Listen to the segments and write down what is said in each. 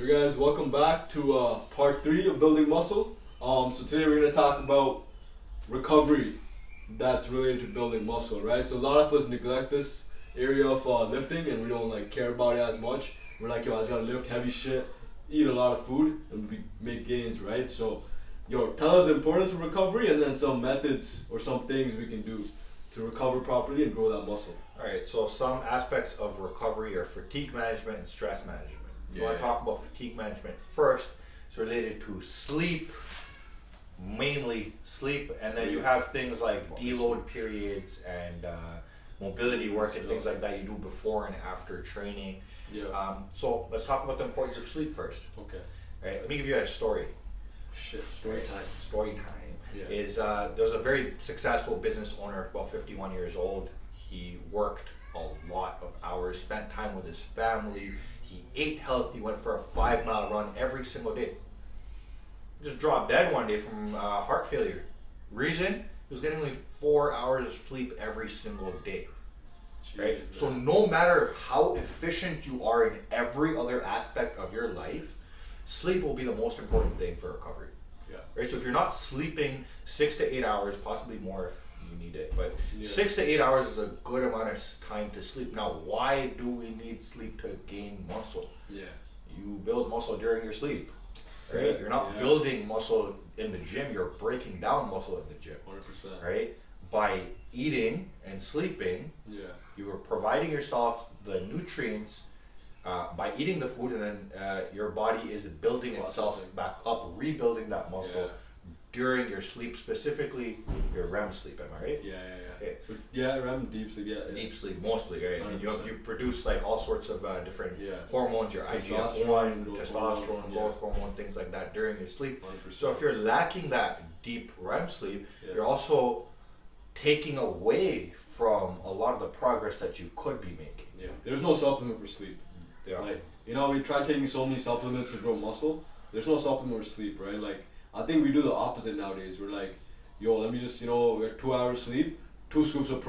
Hey guys, welcome back to part 3 of building muscle. So today we're going to talk about recovery that's related to building muscle, right? So a lot of us neglect this area of lifting and we don't care about it as much. We're like, yo, I just gotta lift heavy shit, eat a lot of food, and make gains, right? So, yo, tell us the importance of recovery and then some methods or some things we can do to recover properly and grow that muscle. Alright, so some aspects of recovery are fatigue management and stress management. You want to talk about fatigue management first. It's related to sleep, mainly sleep, and then you have things like deload periods and mobility work and things like that you do before and after training. Yeah. So let's talk about the importance of sleep first. Okay. Alright, let me give you a story. Story time. Story time Yeah. is there's a very successful business owner, about 51 years old. He worked a lot of hours, spent time with his family. He ate healthy, went for a 5-mile run every single day. Just dropped dead one day from heart failure. Reason? He was getting only 4 hours of sleep every single day. Right? So no matter how efficient you are in every other aspect of your life, sleep will be the most important thing for recovery. Yeah. Right? So if you're not sleeping 6 to 8 hours, possibly more if you need it, but 6 to 8 hours is a good amount of time to sleep. Now, why do we need sleep to gain muscle? Yeah. You build muscle during your sleep. Right? You're not building muscle in the gym, you're breaking down muscle in the gym. 100%. Right? By eating and sleeping, you are providing yourself the nutrients by eating the food, and then your body is building itself back up, rebuilding that muscle during your sleep, specifically your REM sleep. Am I right? Okay. Yeah, REM, deep sleep, Deep sleep, mostly, right? And you 100%. produce like all sorts of different hormones, your Testosterone, IGF-1, testosterone, growth hormone, things like that during your sleep. 100%. So if you're lacking that deep REM sleep, you're also taking away from a lot of the progress that you could be making. Yeah. There's no supplement for sleep. Like, we try taking so many supplements to grow muscle. There's no supplement for sleep, right? Like, I think we do the opposite nowadays. We're like, yo, let me just, get 2 hours sleep, 2 scoops of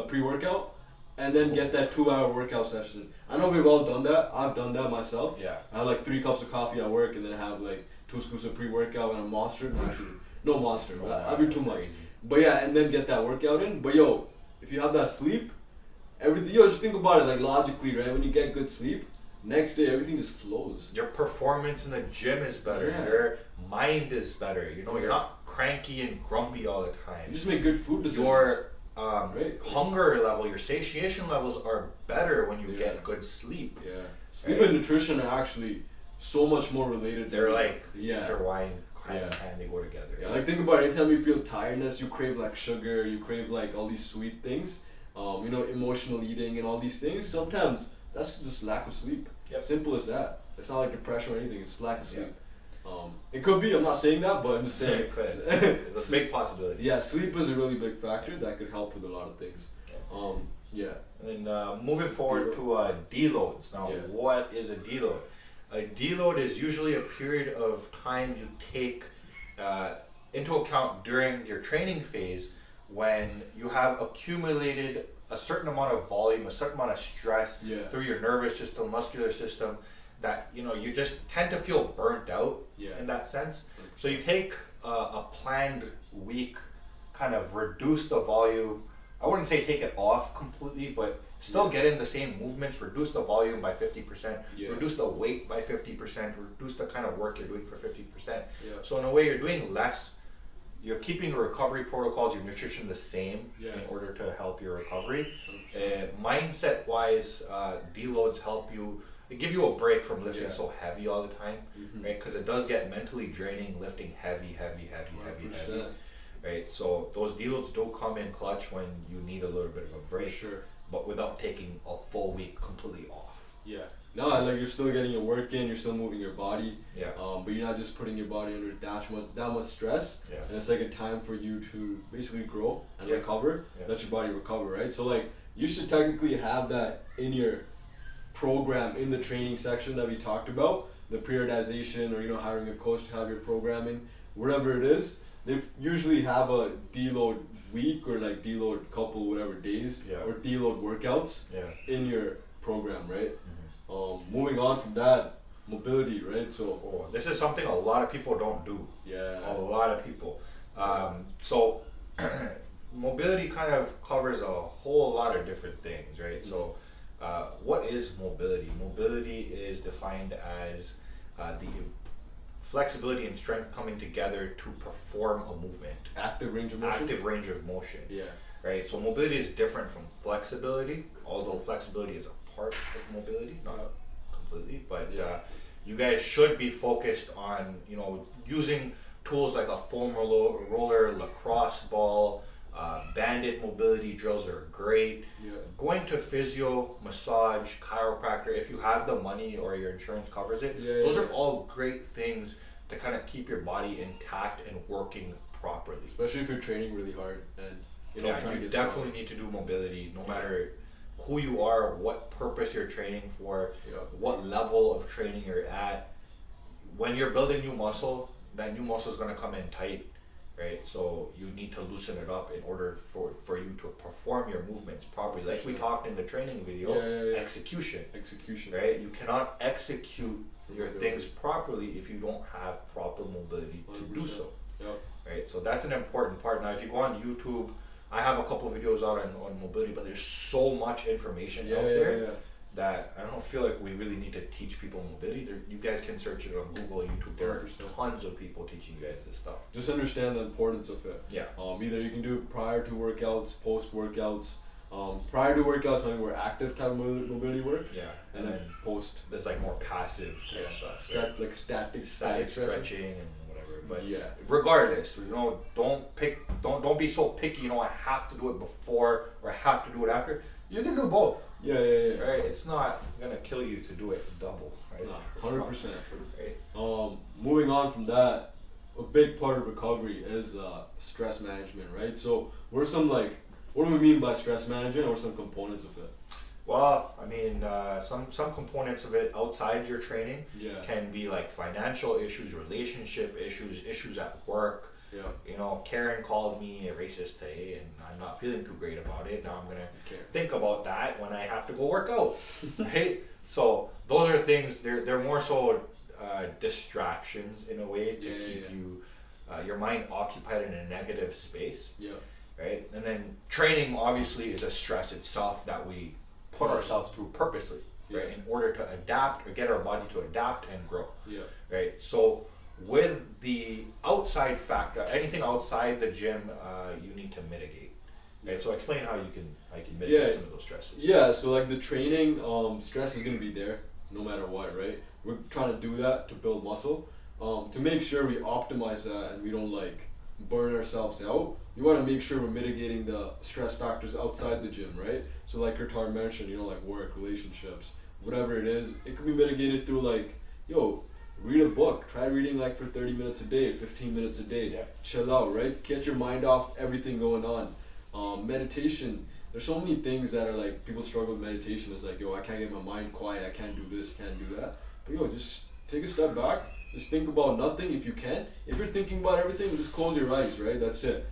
pre-workout, and then get that 2-hour workout session. I know we've all done that. I've done that myself. Yeah. I have 3 cups of coffee at work and then have 2 scoops of pre-workout and a monster. Actually, no monster. I'd be too much. Crazy. But yeah, and then get that workout in. But yo, if you have that sleep, everything, just think about it logically, right? When you get good sleep, next day everything just flows. Your performance in the gym is better. Yeah. Your mind is better. You're not cranky and grumpy all the time. You just make good food decisions. Your right? hunger level, your satiation levels are better when you get good sleep. Yeah. Sleep and nutrition are actually so much more related. They're intertwined. and they go together. Yeah. Think about it. Anytime you feel tiredness, you crave sugar, you crave all these sweet things. Emotional eating and all these things. Sometimes that's just lack of sleep. Yep. Simple as that. It's not depression or anything. It's just lack of sleep. It could be. I'm not saying that, but I'm just saying. It could. It's a big possibility. Yeah, sleep is a really big factor that could help with a lot of things. And then moving forward to deloads. Now, what is a deload? A deload is usually a period of time you take into account during your training phase when you have accumulated a certain amount of volume, a certain amount of stress through your nervous system, muscular system, that you just tend to feel burnt out in that sense. So you take a planned week, kind of reduce the volume. I wouldn't say take it off completely, but still get in the same movements, reduce the volume by 50%, reduce the weight by 50%, reduce the kind of work you're doing for 50%. So in a way you're doing less. You're keeping your recovery protocols, your nutrition the same in order to help your recovery. Mindset wise, deloads help you. They give you a break from lifting so heavy all the time, right? Because it does get mentally draining lifting heavy. Right? So those deloads do come in clutch when you need a little bit of a break, but without taking a full week completely off. Yeah. No, you're still getting your work in, you're still moving your body. But you're not just putting your body under that much stress. And it's a time for you to basically grow and recover. Let your body recover, right? So you should technically have that in your program in the training section that we talked about, the periodization or hiring a coach to have your programming, whatever it is. They usually have a deload week or deload couple whatever days or deload workouts in your program, right? Moving on from that, mobility, right? So this is something a lot of people don't do. Yeah. A lot of people. So mobility kind of covers a whole lot of different things, right? So what is mobility? Mobility is defined as the flexibility and strength coming together to perform a movement. Active range of motion? Active range of motion. Yeah. Right? So mobility is different from flexibility, although flexibility is a part of mobility, not completely, but you guys should be focused on, using tools like a foam roller, lacrosse ball, bandit mobility drills are great. Yeah. Going to physio, massage, chiropractor, if you have the money or your insurance covers it, those are all great things to kind of keep your body intact and working properly. Especially if you're training really hard and you definitely need to do mobility no matter who you are, what purpose you're training for, what level of training you're at. When you're building new muscle, that new muscle is going to come in tight, right? So you need to loosen it up in order for you to perform your movements properly. Like we talked in the training video, execution, right? You cannot execute your things properly if you don't have proper mobility to do so, right? So that's an important part. Now, if you go on YouTube, I have a couple videos out on mobility, but there's so much information out there that I don't feel like we really need to teach people mobility. You guys can search it on Google, YouTube. There are tons of people teaching you guys this stuff. Just understand the importance of it. Yeah. Either you can do it prior to workouts, post workouts. Prior to workouts, maybe more active type of mobility work. Yeah. And then post. There's like more passive type stuff. Like static stretching and whatever. But regardless, don't be so picky. I have to do it before or I have to do it after. You can do both. Yeah. Right? It's not gonna kill you to do it double, right? 100%. Right? Moving on from that, a big part of recovery is stress management, right? So what do we mean by stress management, or some components of it? Well, I mean, some components of it outside your training can be like financial issues, relationship issues at work. Yeah. Karen called me a racist today, and I'm not feeling too great about it. Now I'm gonna think about that when I have to go work out, right? So those are things. They're more so distractions in a way to keep you your mind occupied in a negative space. Yeah. Right. And then training obviously is a stress itself that we put ourselves through purposely, right? In order to adapt or get our body to adapt and grow. Yeah. Right. So with the outside factor, anything outside the gym, you need to mitigate. Right. So explain how you can mitigate some of those stresses. Yeah. So like the training, stress is gonna be there no matter what, right? We're trying to do that to build muscle, to make sure we optimize that and we don't burn ourselves out. You want to make sure we're mitigating the stress factors outside the gym, right? So like Kurtar mentioned, like work, relationships, whatever it is, it can be mitigated through read a book. Try reading for 30 minutes a day, 15 minutes a day. Yeah. Chill out, right? Get your mind off everything going on. Meditation. There's so many things that are people struggle with meditation. It's I can't get my mind quiet. I can't do this, can't do that. But just take a step back. Just think about nothing if you can. If you're thinking about everything, just close your eyes, right? That's it.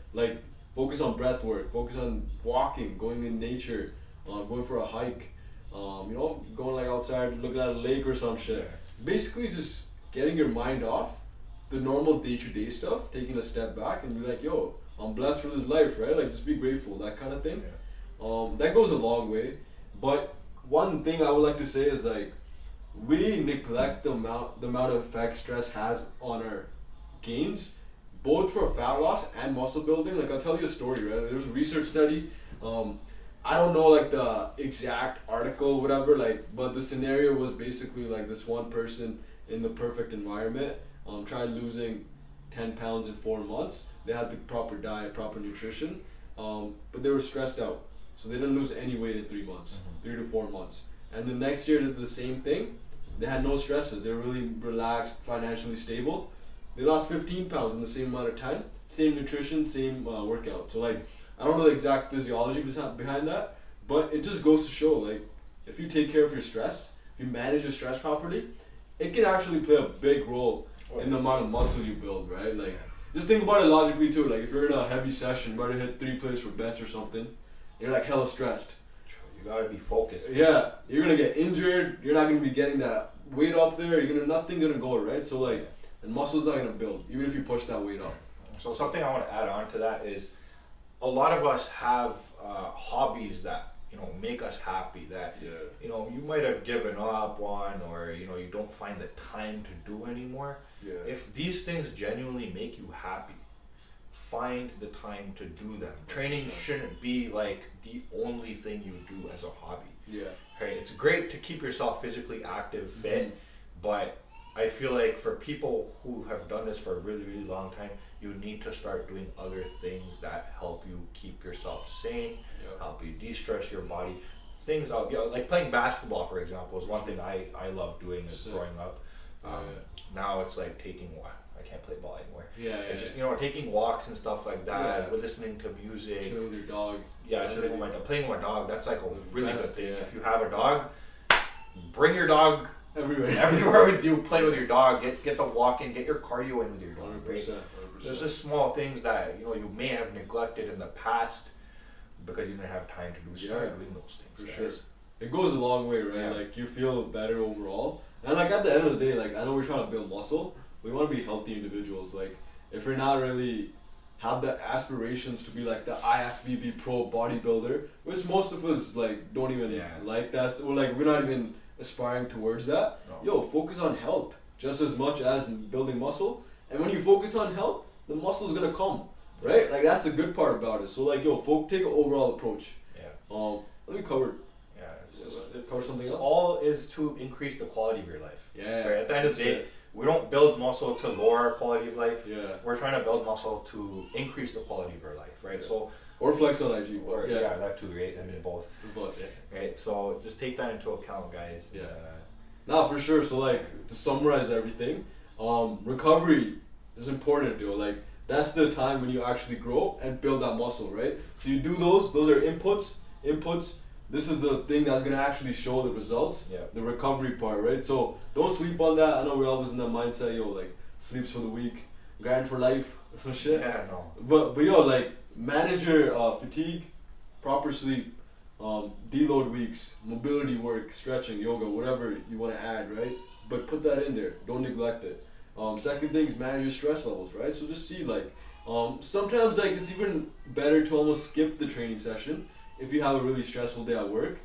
Focus on breath work, focus on walking, going in nature, going for a hike, going outside, looking at a lake or some shit. Basically just getting your mind off the normal day-to-day stuff, taking a step back and be I'm blessed for this life, right? Just be grateful, that kind of thing. Yeah. That goes a long way. But one thing I would like to say is we neglect the amount of effect stress has on our gains, both for fat loss and muscle building. I'll tell you a story, right? There was a research study. I don't know the exact article, whatever, but the scenario was basically this one person in the perfect environment tried losing 10 pounds in 4 months. They had the proper diet, proper nutrition, but they were stressed out. So they didn't lose any weight in 3 months, 3 to 4 months. And the next year did the same thing. They had no stresses. They were really relaxed, financially stable. They lost 15 pounds in the same amount of time. Same nutrition, same workout. So I don't know the exact physiology behind that, but it just goes to show if you take care of your stress, if you manage your stress properly, it can actually play a big role in the amount of muscle you build, right? Just think about it logically too. If you're in a heavy session, about to hit 3 plates for bench or something, you're hella stressed. You gotta be focused. Yeah, you're gonna get injured. You're not gonna be getting that weight up there, nothing gonna go, right? So like, and muscle's not gonna build even if you push that weight up. So something I want to add on to that is, a lot of us have hobbies that make us happy, that you might have given up on, or you don't find the time to do anymore. If these things genuinely make you happy, find the time to do them. Training shouldn't be like the only thing you do as a hobby. Right? It's great to keep yourself physically active, fit, but I feel like for people who have done this for a really, really long time, you need to start doing other things that help you keep yourself sane, help you de-stress your body. Things out, like playing basketball, for example, is one thing I love doing as growing up. Now it's like I can't play ball anymore. It's just taking walks and stuff like that. With listening to music. Chilling with your dog. Playing with my dog. That's like a really good thing. If you have a dog, bring your dog everywhere with you. Play with your dog. Get the walk in. Get your cardio in with your dog. 100%. There's just small things that you may have neglected in the past because you didn't have time to start doing those things. For sure. It goes a long way, right? Like you feel better overall. And like at the end of the day, like I know we're trying to build muscle. We want to be healthy individuals. Like if we're not really have the aspirations to be like the IFBB pro bodybuilder, which most of us like don't even like that. Or like we're not even aspiring towards that. Focus on health just as much as building muscle. And when you focus on health, the muscle's gonna come, right? Like that's the good part about it. So like take an overall approach. Let me cover. Cover something else. All is to increase the quality of your life. Right? At the end of the day, we don't build muscle to lower our quality of life. We're trying to build muscle to increase the quality of our life, right? So or flex on IG. Or that too, right? I mean both. Right. So just take that into account, guys. Nah, for sure. So like to summarize everything, recovery is important, Like that's the time when you actually grow and build that muscle, right? So you do those are inputs. This is the thing that's gonna actually show the results. The recovery part, right? So don't sleep on that. I know we're always in that mindset, like sleeps for the week, grind for life, some shit. But like manage your fatigue, proper sleep, deload weeks, mobility work, stretching, yoga, whatever you want to add, right? But put that in there. Don't neglect it. Second thing is manage your stress levels, right? So just see like sometimes like it's even better to almost skip the training session if you have a really stressful day at work.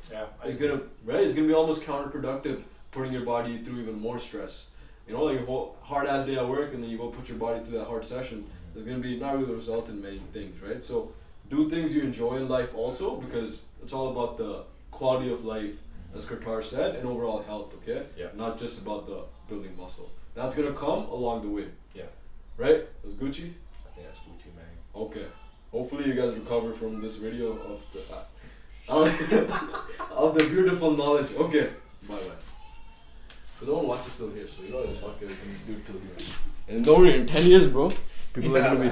It's gonna be almost counterproductive putting your body through even more stress. Like a whole hard ass day at work and then you go put your body through that hard session. It's gonna be not really result in many things, right? So do things you enjoy in life also, because it's all about the quality of life, as Qatar said, and overall health. Okay. Not just about the building muscle. That's gonna come along the way. Right? It was Gucci. I think that's Gucci, man. Okay. Hopefully you guys recover from this video of the beautiful knowledge. Okay. Bye. So don't watch it still here. So this fucking dude till here. And don't worry, in 10 years, bro, people are gonna be